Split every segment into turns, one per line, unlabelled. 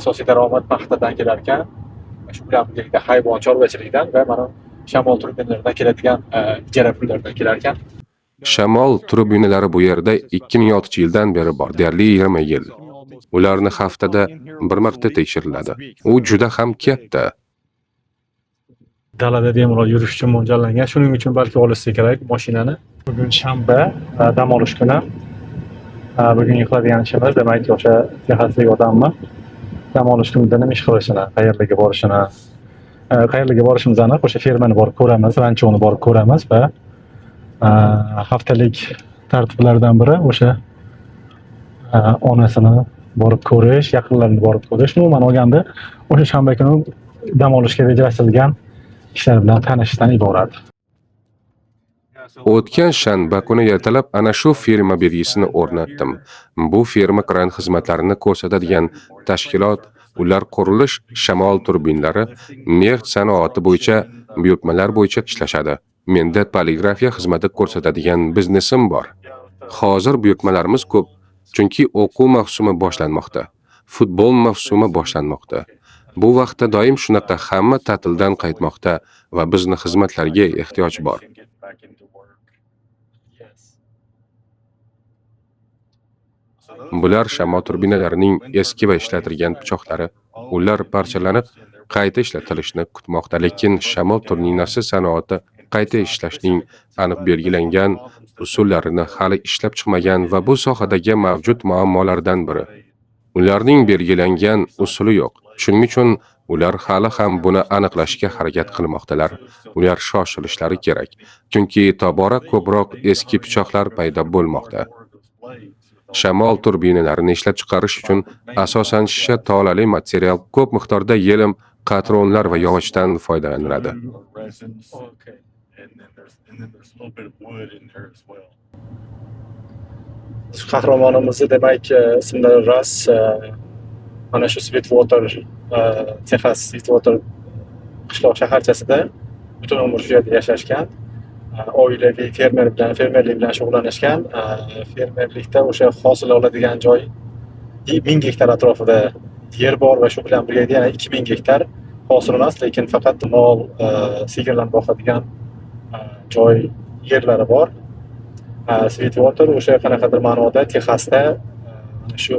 asosiy daromad paxtadan kelar ekan. Shu bilan birgalikda hayvon chorvachilikdan va mana shamol turbinalaridan keladigan ijara pullaridan kelar ekan.
Shamol turbinalari bu yerda 2006-yildan beri bor, deyarli 20 yil. Ularni haftada bir marta tekshiriladi. U juda ham katta.
Dalada bemalol yurish uchun mo'ljallangan. Shuning uchun balki olishsa kerak mashinani. Bugun shanba, dam olish kuni. Bugun qiladigan ishimiz, demak, o'sha texaslik odamni dam olish kunida nima ish qilishini, qayerlarga borishimizni aniq o'sha fermani borib ko'ramiz, ranchoni borib ko'ramiz va haftalik tartiblardan biri o'sha onasini borib ko'rish, yaqinlarini borib ko'rish. Umuman olganda o'sha shanba kuni dam olishga rejalashtirilgan ishlar bilan tanishishdan iborat.
O'tgan shanba kuni ertalab ana shu firma belgisini o'rnatdim. Bu firma kran xizmatlarini ko'rsatadigan tashkilot. Ular qurilish, shamol turbinlari, neft sanoati bo'yicha, buyurtmalar bo'yicha ishlashadi. Menda poligrafiya xizmati ko'rsatadigan biznesim bor. Hozir buyurtmalarimiz ko'p, chunki o'quv mavsumi boshlanmoqda. Futbol mavsumi boshlanmoqda. Bu vaqtda doim shunaqa hamma ta'tildan qaytmoqda va bizni xizmatlarga ehtiyoj bor. Bular shamol turbinalarining eski va ishlatilgan pichoqlari. Ular parchalanib, qayta ishlatilishni kutmoqda, lekin shamol turbinasi sanoati qayta ishlashning aniq belgilangan usullarini hali ishlab chiqmagan va bu sohadagi mavjud muammolardan biri. Ularning belgilangan usuli yo'q. Shuning uchun ular hali ham buni aniqlashga harakat qilmoqdalar. Ular shoshilishlari kerak, chunki tobora ko'proq eski pichoqlar paydo bo'lmoqda. Shamol turbinalarini ishlab chiqarish uchun asosan shisha tolali material, ko'p miqdorda yelim, qatronlar va yog'ochdan foydalaniladi.
Qahramonimizni demak ismlari Ras, mana shu Sweetwater, Texas Sweetwater qishloq shaharchasida butun umr shu yerda yashashgan. Oilaviy fermerlik bilan shug'ullanishgan. Fermerlikda o'sha hosil oladigan joy 1000 gektar atrofida yer bor va shu bilan birga yana 2000 gektar hosil emas, lekin faqat mol, sigirlarni boqadigan joy yerlari bor. Sweetwater o'sha qanaqadir ma'noda Texasda shu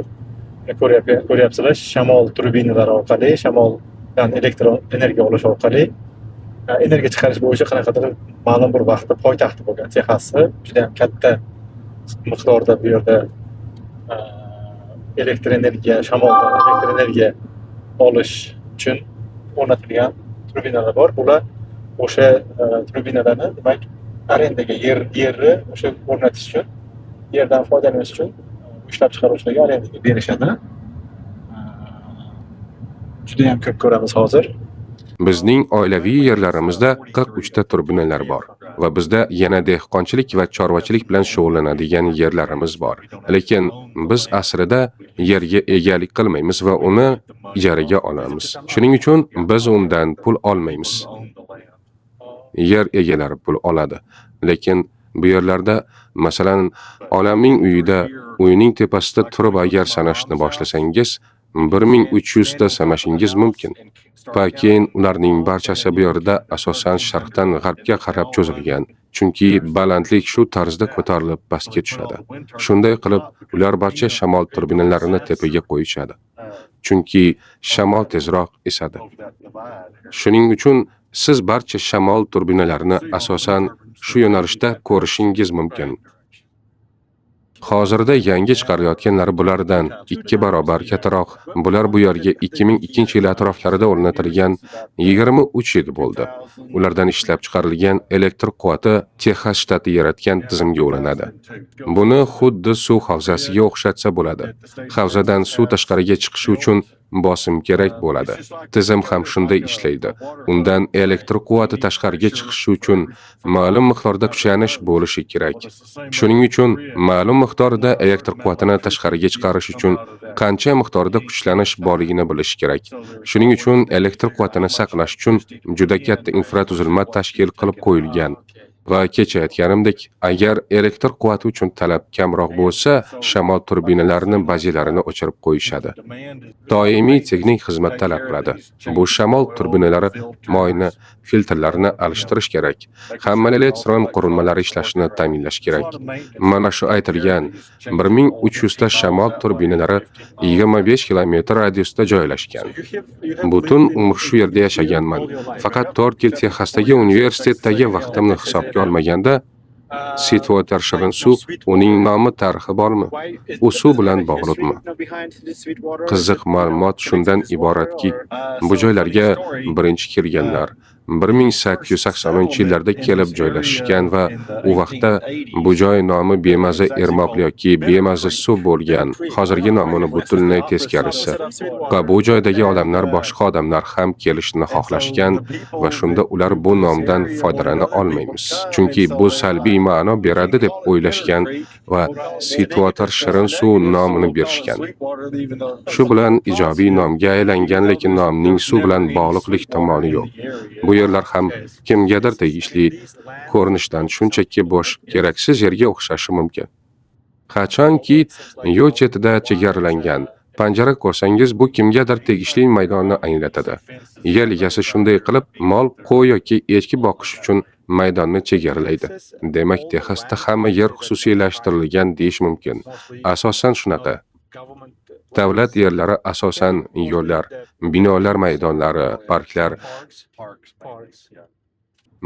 ko'ryapsizlar, shamol turbinalari orqali, shamoldan elektr energiya olish orqali energiya chiqarish bo'yicha qanaqadir ma'lum bir vaqtda poytaxti bo'lgan Texasni juda ham katta miqdorda bu yerda shamoldan elektr energiya olish uchun o'rnatilgan turbinalar bor. Bular o'sha turbinalarni demak arendaga yerni o'sha o'rnatish uchun, yerdan foydalanish uchun ishlab chiqaruvchilarga arendaga berishadi. Juda ham ko'p ko'ramiz hozir.
Bizning oilaviy yerlarimizda 43 ta turbinalar bor va bizda yana dehqonchilik va chorvachilik bilan shug'ullanadigan yerlarimiz bor. Lekin biz aslida yerga egalik qilmaymiz va uni ijaraga olamiz. Shuning uchun biz undan pul olmaymiz. Yer egalari pul oladi. Lekin bu yerlarda, masalan, olamning uyida, uyning tepasida turib agar sanashni boshlasangiz, 1300 ta sanashingiz mumkin. Keyin ularning barchasi bu yerda asosan sharqdan g'arbga qarab cho'zilgan, chunki balandlik shu tarzda ko'tarilib pastga tushadi. Shunday qilib, ular barcha shamol turbinalarini tepaga qo'yishadi, chunki shamol tezroq esadi. Shuning uchun siz barcha shamol turbinalarini asosan shu yo'nalishda ko'rishingiz mumkin. Hozirda yangi chiqarilayotganlari bulardan 2 barobar kattaroq. Bular bu yerga 2002-yil atroflarida o'rnatilgan 23 yil bo'ldi. Ulardan ishlab chiqarilgan elektr quvvati Texas shtati yaratgan tizimga ulanadi. Buni xuddi suv havzasiga o'xshatsa bo'ladi. Havzadan suv tashqariga chiqishi uchun bosim kerak bo'ladi. Tizim ham shunday ishlaydi. Undan elektr quvvati tashqariga chiqishi uchun ma'lum miqdorda kuchlanish bo'lishi kerak. Shuning uchun ma'lum miqdorda elektr quvvatini tashqariga chiqarish uchun qancha miqdorda kuchlanish borligini bilish kerak. Shuning uchun elektr quvvatini saqlash uchun juda katta infratuzilma tashkil qilib qo'yilgan. Va kecha aytganimdek, agar elektr quvvati uchun talab kamroq bo'lsa, shamol turbinalarini bajilarini o'chirib qo'yishadi. Doimiy texnik xizmat talab qiladi. Bu shamol turbinalari moyni, filtrlarini alishtirish kerak. Hamma elektron qurilmalari ishlashini ta'minlash kerak. Mana shu aytilgan 1300 ta shamol turbinalari 25 kilometr radiusda joylashgan. Butun umr shu yerda yashaganman. Faqat 4 yil Texasdagi universitetdagi vaqtimni hisobga olmaganda, Sweetwater shirin suv, uning nomi tarixi bormi? U suv bilan bog'liqmi? Qiziq ma'lumot shundan iboratki, bu joylarga birinchi kelganlar 1880-yillarda kelib joylashgan va u vaqtda bu joy nomi bemaza ermoq yoki bemaza suv bo'lgan. Hozirgi nomini butunlay teskarisi. Va bu joydagi odamlar boshqa odamlar ham kelishni xohlashgan va shunda ular bu nomdan foydalana olmaymiz. Chunki bu salbiy ma'no beradi deb o'ylashgan va Sweetwater shirin suv nomini berishgan. Shu bilan ijobiy nomga aylangan, lekin nomning suv bilan bog'liqlik tomoni yo'q. Bu yerlar ham kimgadir tegishli ko'rinishdan shunchaki bo'sh, keraksiz yerga o'xshashi mumkin. Qachonki yo'l chetida chegaralangan panjara ko'rsangiz, bu kimgadir tegishli maydonni anglatadi. Yer egasi shunday qilib, mol, qo'y yoki echki boqish uchun maydonni chegaralaydi. Demak, Texasda hamma yer xususiylashtirilgan deyish mumkin. Asosan shunaqa. Davlat yerlari asosan yo'llar, binolar maydonlari, parklar.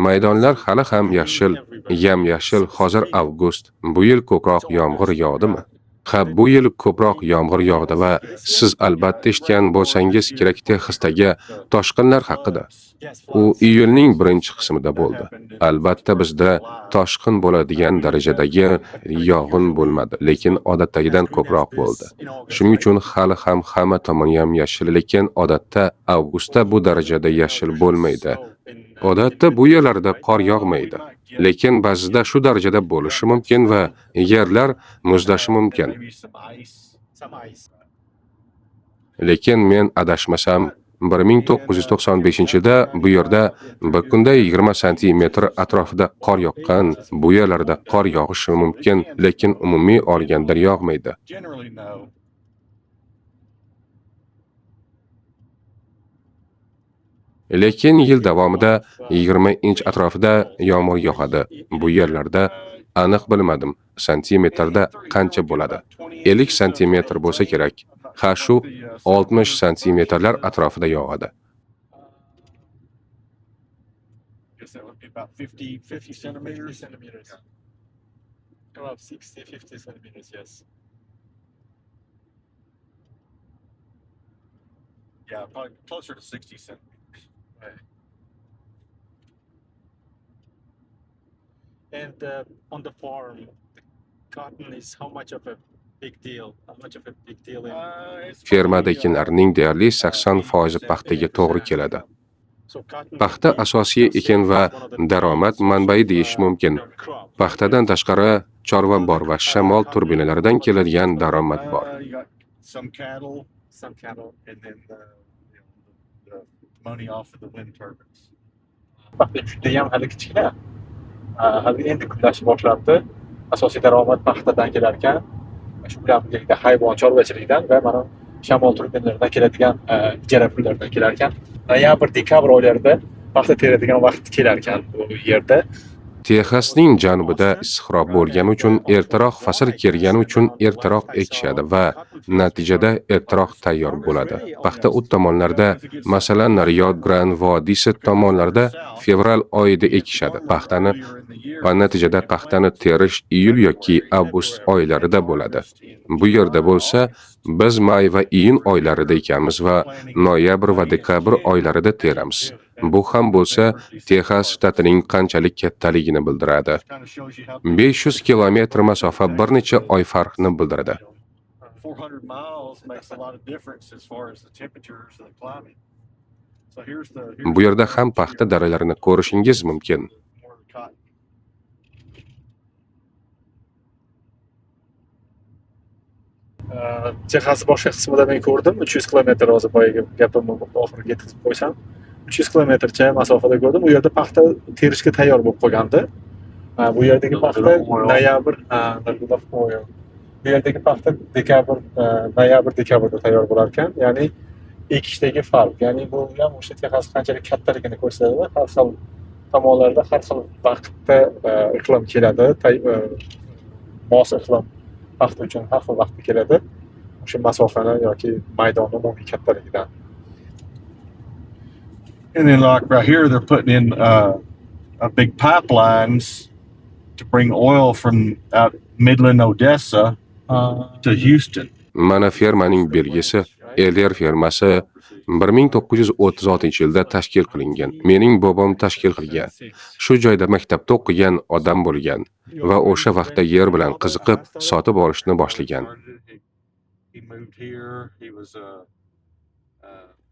Maydonlar hali ham yashil, yam-yashil. Hozir avgust. Bu yil ko'proq yomg'ir yog'dimi? Ha, bu yil ko'proq yomg'ir yog'di va siz albatta eshitgan bo'lsangiz kerak Texasdagi toshqinlar haqida. U iyulning birinchi qismida bo'ldi. Albatta bizda toshqin bo'ladigan darajadagi yog'in bo'lmadi, lekin odatdagidan ko'proq bo'ldi. Shuning uchun hali ham hamma tomon yam-yashil, lekin odatda avgustda bu darajada yashil bo'lmaydi. Odatda bu yerlarda qor yog'maydi, lekin ba'zida shu darajada bo'lishi mumkin va yerlar muzlashi mumkin. Lekin men adashmasam, 1995-yilda bu yerda bir kunda 20 santimetr atrofida qor yoqqan. Bu yerlarda qor yog'ishi mumkin, lekin umumiy olganda yog'maydi. Lekin yil davomida 20 inch atrofida yomg'ir yog'adi. Bu yerlarda aniq bilmadim, santimetrda qancha bo'ladi. 50 santimetr bo'lsa kerak. Ha, shu 60 santimetrlar atrofida yog'adi.
About 60-50 centimeters, yes.
Yeah, probably closer to 60 centimeters.
Right. And on the farm, the cotton is how much of a big deal? How much of a big deal?
Fermada ekinlarning deyarli 80% paxtaga to'g'ri keladi. Paxta asosiy ekin va daromad manbai deyish mumkin. Paxtadan tashqari chorva bor va shamol turbinalaridan keladigan daromad bor.
You got some cattle, and then the money off of the wind turbines.
Paxta juda ham hali kichkina. Hali endi gullashib boshlabdi. Asosiy daromad paxtadan kelar ekan. Shu bilan birga hayvon chorvachilikdan va mana shamol turbinalaridan keladigan ijara pullaridan kelar ekan. Noyabr, dekabr oylarida paxta teradigan vaqt kelar ekan bu yerda.
Texasning janubida issiqroq bo'lgani uchun ertaroq fasl kelgani uchun ertaroq ekishadi va natijada ertaroq tayyor bo'ladi. Paxta u tomonlarda, masalan, Riyod Grand vodiysi tomonlarida fevral oyida ekishadi paxtani va natijada paxtani terish iyul yoki avgust oylarida bo'ladi. Bu yerda bo'lsa, biz may va iyun oylarida ekamiz va noyabr va dekabr oylarida teramiz. Bu ham bo'lsa, Texas shtatining qanchalik kattaligini bildiradi. 500 kilometr masofa bir necha oy farqni bildiradi.
400 miles makes a lot of difference as far as the temperatures and the climate. So here's the
Bu yerda ham paxta daralarini ko'rishingiz mumkin.
more of the cotton.
Texas boshqa qismida men ko'rdim, 300 kilometr hozir boyaga gapimni oxiriga yetkazib qo'ysam, 300 kilometrcha masofada ko'rdim. U yerda paxta terishga tayyor bo'lib qolgandi. Bu yerdagi paxta noyabr, little of oil. Bu yerdagi paxta dekabr, noyabr, dekabrda tayyor bo'lar ekan. Ya'ni ekishdagi farq. Ya'ni bu ham o'sha Texas qanchalik kattaligini ko'rsatadi. Har xil tomonlarda har xil vaqtda iqlim keladi. Mos iqlim paxta uchun har xil vaqtda keladi. O'sha masofani yoki maydonni umumiy kattaligidan.
And then like right here, they're putting in a big pipelines to bring oil from out Midland, Odessa to Houston.
Mana fermaning belgisi Elder fermasi 1936-yilda tashkil qilingan. Mening bobom tashkil qilgan. Shu joyda maktabda o'qigan odam bo'lgan va o'sha vaqtda yer bilan qiziqib, sotib olishni boshlagan.
He moved here. He was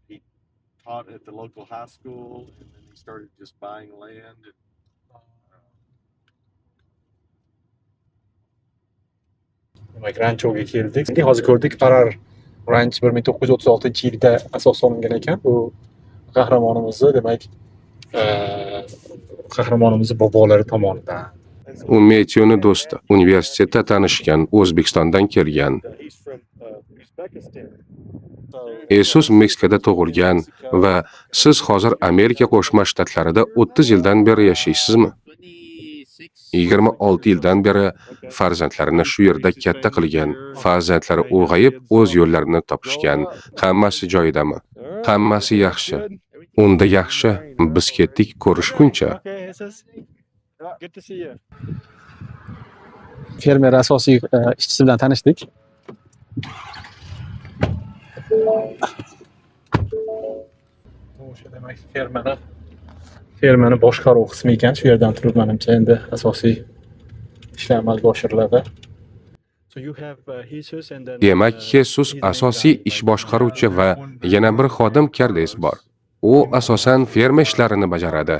he taught at the local high school, and then he started just buying land.
Demak, ranchoga keldik. Hozir ko'rdik, Parar ranch 1936-yilda asos solingan ekan. Bu qahramonimizni, demak, qahramonimizni bobolari tomonidan.
U Metyoni do'sti, universitetda tanishgan, O'zbekistondan kelgan.
He's from Uzbekistan.
Esus Meksikada tug'ilgan va siz hozir Amerika Qo'shma Shtatlarida 30 yildan beri yashaysizmi? 26 yildan beri farzandlarini shu yerda katta qilgan. Farzandlari ulg'ayib, o'z yo'llarini topishgan. Hammasi joyidami? Hammasi yaxshi. Unda yaxshi. Biz ketdik, ko'rishguncha.
Good to see you. Fermer asosiy ishchisi bilan tanishdik. O'sha demak fermani boshqaruv qismi ekan. Shu yerdan turib menimcha endi asosiy ishlar amalga oshiriladi.
Demak, Jesus asosiy ish boshqaruvchi va yana bir xodim Kardes bor. U asosan ferma ishlarini bajaradi.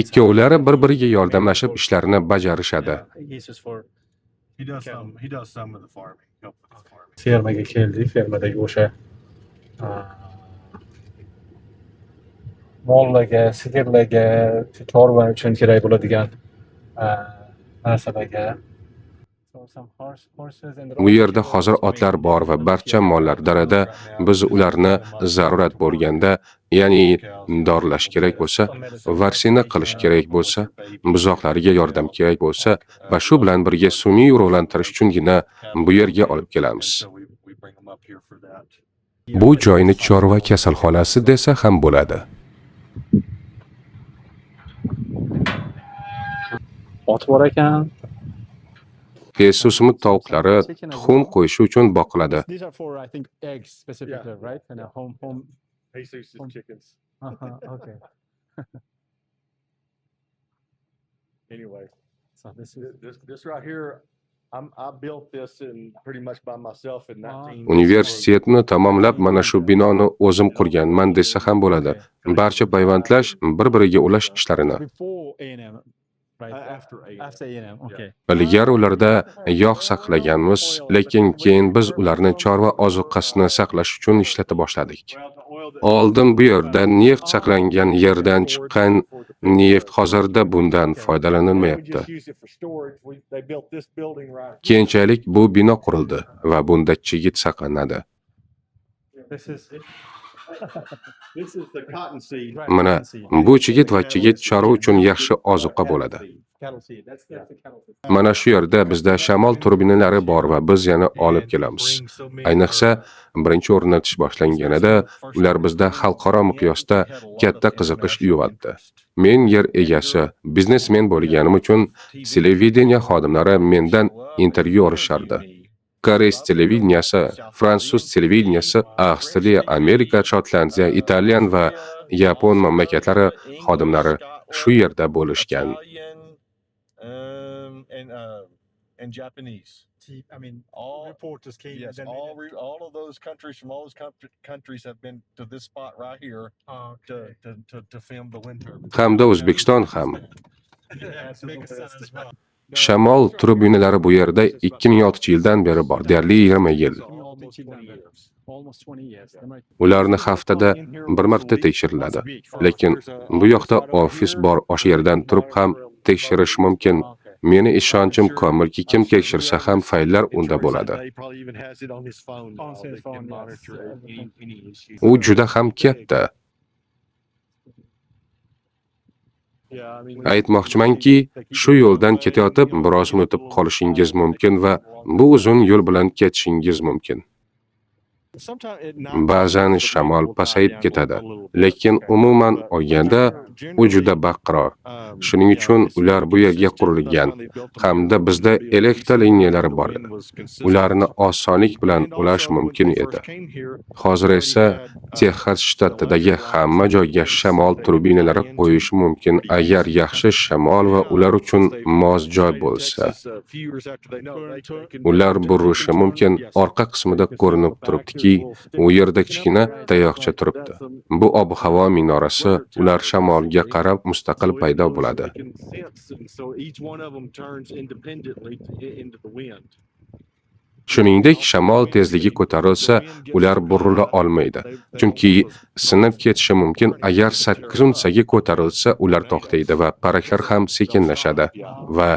Ikkovlari bir-biriga yordamlashib ishlarini bajarishadi.
He does some of the farming. Help with the farming.
Fermaga keldik. Fermadagi o'sha mollarga, sigirlarga, chorva uchun kerak bo'ladigan narsalarga.
Bu yerda hozir otlar bor va barcha mollar darada. Biz ularni zarurat bo'lganda, ya'ni dorlash kerak bo'lsa, vaksina qilish kerak bo'lsa, buzoqlarga yordam kerak bo'lsa va shu bilan birga sun'iy urug'lantirish uchungina bu yerga olib kelamiz.
We bring them up here for that.
Bu joyni chorva kasalxonasi desa ham bo'ladi.
Ot bor ekan.
Jesusmi tovuqlari tuxum qo'yishi uchun boqiladi.
These are for, I think, eggs specifically, right? And home.
Jesus' chickens.
Okay.
Anyway,
So this is
this right here, I built this in pretty much by myself in 19.
Universitetni tamomlab mana shu binoni o'zim qurganman desa ham bo'ladi. Barcha payvandlash, bir-biriga ulash ishlarini.
before A&M, right?
After
After A&M, okay.
Ilgari ularda yog' saqlaganmiz, lekin keyin biz ularni chorva ozuqasini saqlash uchun ishlata boshladik. Oldin bu yerda neft saqlangan yerdan chiqqan neft hozirda bundan foydalanilmayapti. Keyinchalik bu bino qurildi va bunda chigit saqlanadi.
This is
This is the cotton seed.
Mana bu chigit va chigit chorva uchun yaxshi ozuqa bo'ladi.
cattle seed. That's the cattle seed.
Mana shu yerda bizda shamol turbinalari bor va biz yana olib kelamiz. Ayniqsa, birinchi o'rnatish boshlanganida ular bizda xalqaro miqyosda katta qiziqish uyg'otdi. Men yer egasi, biznesmen bo'lganim uchun televideniya xodimlari mendan intervyu olishardi. Koreys televideniyasi, fransuz televideniyasi, Avstriya, Amerika, Shotlandiya, Italyan va Yapon mamlakatlari xodimlari shu yerda bo'lishgan.
And Japanese.
I mean,
All
reporters came.
yes, all of those countries from all those countries have been to this spot right here to film the wind turbine.
Hamda O'zbekiston ham.
Make a sound as well.
Shamol turbinalari bu yerda 2006-yildan beri bor, deyarli 20 yil.
Almost 20 years.
Ularni haftada bir marta tekshiriladi. Lekin bu yoqda ofis bor, o'sha yerdan turib ham tekshirish mumkin. Meni ishonchim komilki, kim tekshirsa ham fayllar unda bo'ladi. U juda ham katta. Aytmoqchimanki, shu yo'ldan ketayotib biroz unutib qolishingiz mumkin va bu uzun yo'l bilan ketishingiz mumkin. Ba'zan shamol pasayib ketadi, lekin umuman olganda u juda baqiroq. Shuning uchun ular bu yerga qurilgan hamda bizda elektr liniyalari bor edi. Ularni osonlik bilan ulash mumkin edi. Hozir esa Texas shtatidagi hamma joyga shamol turbinalari qo'yish mumkin agar yaxshi shamol va ular uchun mos joy bo'lsa. Ular burishi mumkin. Orqa qismida ko'rinib turibdiki, u yerda kichkina tayoqcha turibdi. Bu ob-havo minorasi, ular shamolga qarab mustaqil paydo bo'ladi. Shuningdek, shamol tezligi ko'tarilsa, ular burila olmaydi. Chunki sinib ketishi mumkin. Agar 8 unsaga ko'tarilsa, ular to'xtaydi va paraklar ham sekinlashadi va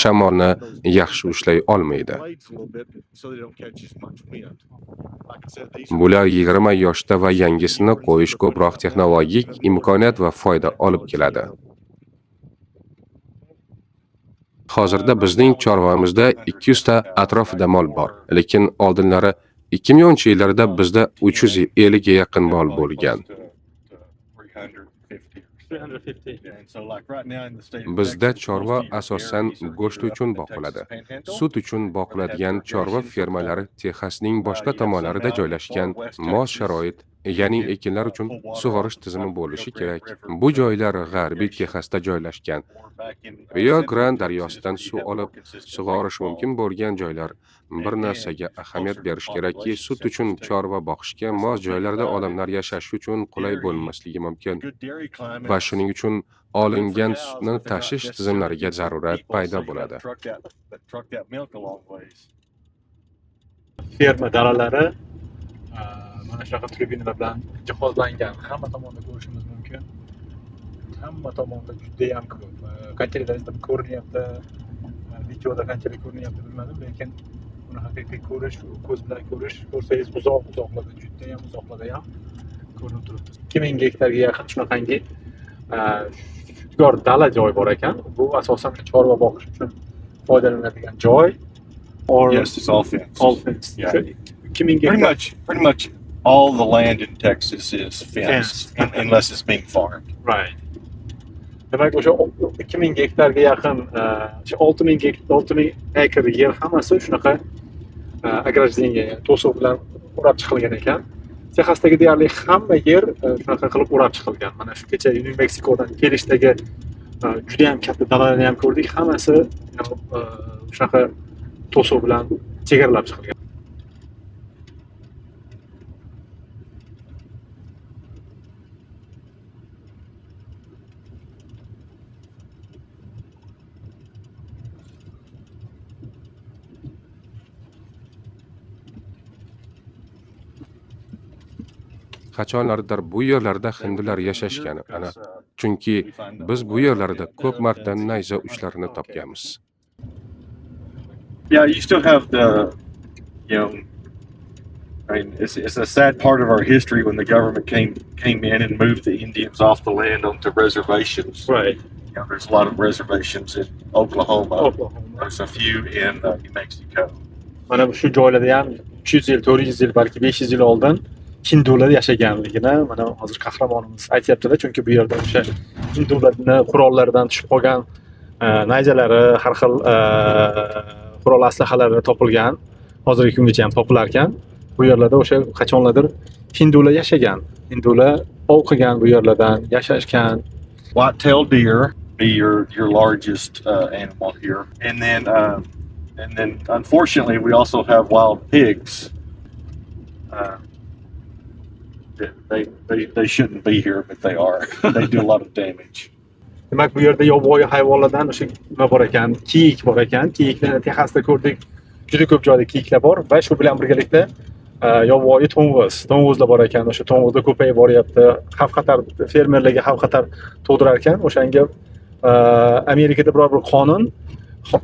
shamolni yaxshi ushlay olmaydi. Bular 20 yoshda va yangisini qo'yish ko'proq texnologik imkoniyat va foyda olib keladi. Hozirda bizning chorvamizda 200 ta atrofida mol bor, lekin oldinlari 2010-yillarda bizda 350 ga yaqin mol bo'lgan. Bizda chorva asosan go'sht uchun boqiladi. Sut uchun boqiladigan chorva fermalari Texasning boshqa tomonlarida joylashgan. Mos sharoit, ya'ni ekinlar uchun sug'orish tizimi bo'lishi kerak. Bu joylar g'arbiy Texasda joylashgan. Rio Grande daryosidan suv olib sug'orish mumkin bo'lgan joylar. Bir narsaga ahamiyat berish kerakki, sut uchun chorva boqishga mos joylarda odamlar yashash uchun qulay bo'lmasligi mumkin. Va shuning uchun olingan sutni tashish tizimlariga zarurat paydo bo'ladi.
Ferma dalalari mana shunaqa tribinalar bilan jihozlangan. Hamma tomonda ko'rishimiz mumkin. Hamma tomonda juda ham ko'p. Qanchalik ko'rinyapti, videoda qanchalik ko'rinyapti bilmadim, lekin uni haqiqiy ko'rish, ko'z bilan ko'rsangiz uzoqlarda, juda ham uzoqlarda ham ko'rinib turibdi. 2000 gektarga yaqin shunaqangi dala joy bor ekan. Bu asosan chorva boqish uchun foydalanadigan joy.
Yes, it's all fenced.
All fenced.
Yeah.
2000
Pretty much all the land in Texas is fenced unless it's being farmed.
Right. Demak, o'sha 2000 gektarga yaqin, 6000 akr yer hammasi shunaqa agrarzenga, to'siq bilan o'rab chiqilgan ekan. Texasdagi deyarli hamma yer shunaqa qilib o'rab chiqilgan. Mana shu kecha New Mexicodan kelishdagi juda ham katta dalalarni ham ko'rdik. Hammasi shunaqa to'siq bilan chegaralab chiqilgan.
Qachonlardir bu yerlarda hindular yashashgan, ana. Chunki biz bu yerlarda ko'p marta nayza uchlarini topganmiz.
Yeah, you still have the, I mean, it's a sad part of our history when the government came in and moved the Indians off the land onto reservations.
Right.
There's a lot of reservations in Oklahoma. There's a few in New Mexico.
Mana shu joylarda ham 300 yil, 400 yil, balki 500 yil oldin hindular yashaganligini mana hozir qahramonimiz aytyaptilar, chunki bu yerda o'sha hindularning qurollaridan tushib qolgan nayzalari, har xil qurol aslahalari topilgan. Hozirgi kungacha ham topilar ekan. Bu yerlarda o'sha qachonlardir hindular yashagan. Hindular ov qilgan bu yerlardan, yashashgan.
White-tailed deer be your largest animal here, and then unfortunately we also have wild pigs. They shouldn't be here, but they are. They do a lot of damage.
Demak, bu yerda yovvoyi hayvonlardan o'sha nima bor ekan? Kiyik bor ekan. Kiyiklarni Texasda ko'rdik. Juda ko'p joyda kiyiklar bor va shu bilan birgalikda yovvoyi to'ng'izlar bor ekan. O'sha to'ng'izlar ko'payib boryapti. Xavf-xatar fermerlarga xavf-xatar tug'dirar ekan. O'shanga Amerikada biror bir qonun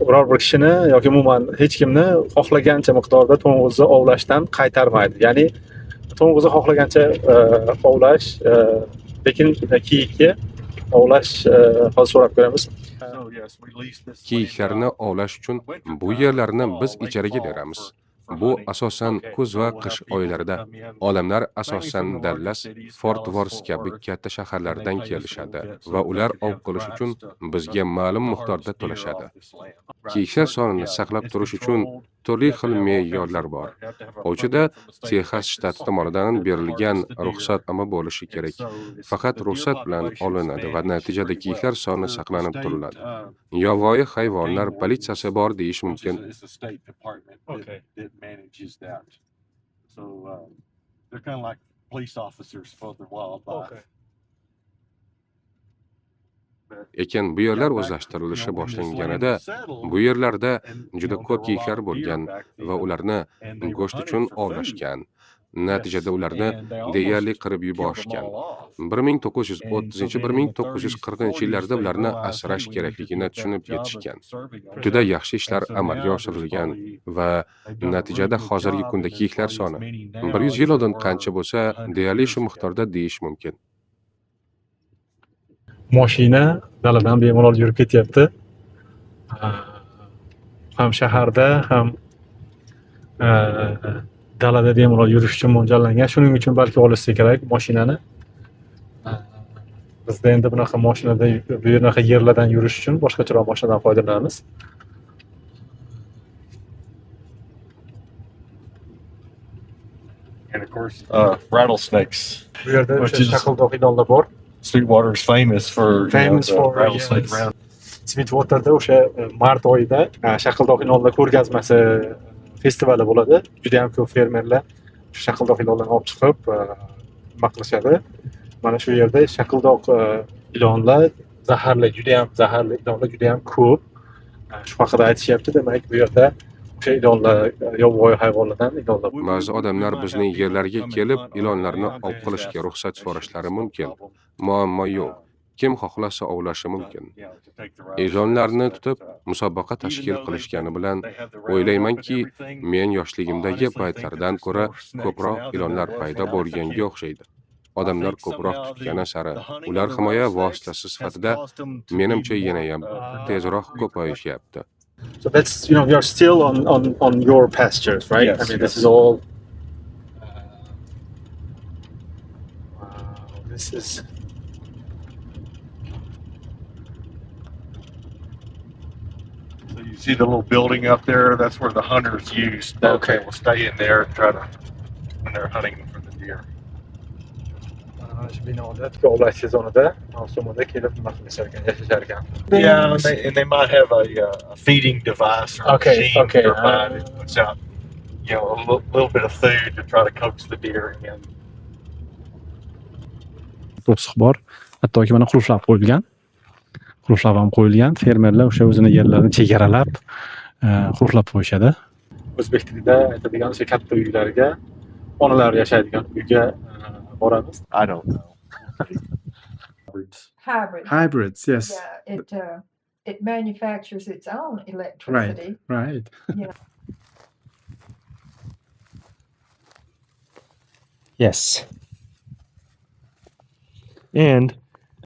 biror bir kishini yoki umuman hech kimni xohlagancha miqdorda to'ng'izni ovlashdan qaytarmaydi. Ya'ni to'ng'izni xohlagancha ovlash, lekin kiyikni ovlash hozir so'rab ko'ramiz.
So yes, we lease this land
Kiyiklarni
out.
ovlash uchun bu yerlarni biz ijaraga beramiz. Bu asosan kuz va qish oylarida. Odamlar asosan Dallas, Fort Worth kabi katta shaharlardan kelishadi va ular ov qilish uchun bizga ma'lum miqdorda to'lashadi. Kiyiklar sonini saqlab turish uchun turli xil me'yorlar bor. Ovchida Texas shtati tomonidan berilgan ruxsatnoma bo'lishi kerak. Faqat ruxsat bilan olinadi va natijada kiyiklar soni saqlanib turiladi. Yovvoyi hayvonlar politsiyasi bor deyish mumkin.
It's the State Department
Okay.
that manages that. So they're kind of like police officers for the wildlife.
Ekin bu yerlar o'zlashtirilishi boshlanganida bu yerlarda juda ko'p kiyiklar bo'lgan va ularni go'sht uchun ovlashgan. Natijada ularni deyarli qirib yuborishgan. 1930-1940 yillarda ularni asrash kerakligini tushunib yetishgan. Juda yaxshi ishlar amalga oshirilgan va natijada hozirgi kunda kiyiklar soni 100 yil oldin qancha bo'lsa, deyarli shu miqdorda deyish mumkin.
Mashina daladan bemalol yurib ketyapti. Ham shaharda, ham dalada bemalol yurish uchun mo'ljallangan. Shuning uchun balki olishsa kerak mashinani. Bizda endi bunaqa mashinada bu yernaqa yerlardan yurish uchun boshqacharoq mashinadan foydalanamiz.
And of course, rattlesnakes.
Bu yerda
Which
o'sha
is-
chaqildoq ilonlar bor.
Sweetwater is famous for
Famous for
rattlesnake round.
Sweetwaterda o'sha mart oyida shaqildoq ilonlar ko'rgazmasi festivali bo'ladi. Juda ham ko'p fermerlar shu shaqildoq ilonlarni olib chiqib nima qilishadi. Mana shu yerda shaqildoq ilonlar juda ham zaharli ilonlar juda ham ko'p. Shu haqida aytishyapti. Demak, bu yerda o'sha ilonlar yovvoyi hayvonlardan ilonlar.
Ba'zi odamlar bizning yerlarga kelib, ilonlarni ov qilishga ruxsat so'rashlari mumkin. Muammo yo'q. Kim xohlasa ovlashi mumkin. Ilonlarni tutib musobaqa tashkil qilishgani bilan o'ylaymanki, men yoshligimdagi paytlardan ko'ra ko'proq ilonlar paydo bo'lganga o'xshaydi. Odamlar ko'proq tutgani sari ular himoya vositasi sifatida menimcha yanayam tezroq ko'payishyapti.
So that's, you're still on your pastures, right?
Yes,
I mean, this
yes.
is all. This is.
So you see the little building up there? That's where the hunters use.
Okay.
They will stay in there and try to when they're hunting for the deer.
Shu binoda ovlash sezonida mavsumida kelib nima qilishar ekan, yashashar ekan.
Yeah, and they might have a feeding device or
Okay,
machine
okay.
nearby that puts out, a little bit of food to try to coax the deer in.
To'siq bor. Hattoki mana qulflab qo'yilgan. Qulflab ham qo'yilgan. Fermerlar o'sha o'zini yerlarini chegaralab qulflab qo'yishadi. O'zbek tilida aytadigan o'sha katta uylarga onalar yashaydigan uyga boramiz.
I don't know.
Hybrid.
Hybrids, yes.
Yeah, it manufactures its own electricity.
Right.
Yes. And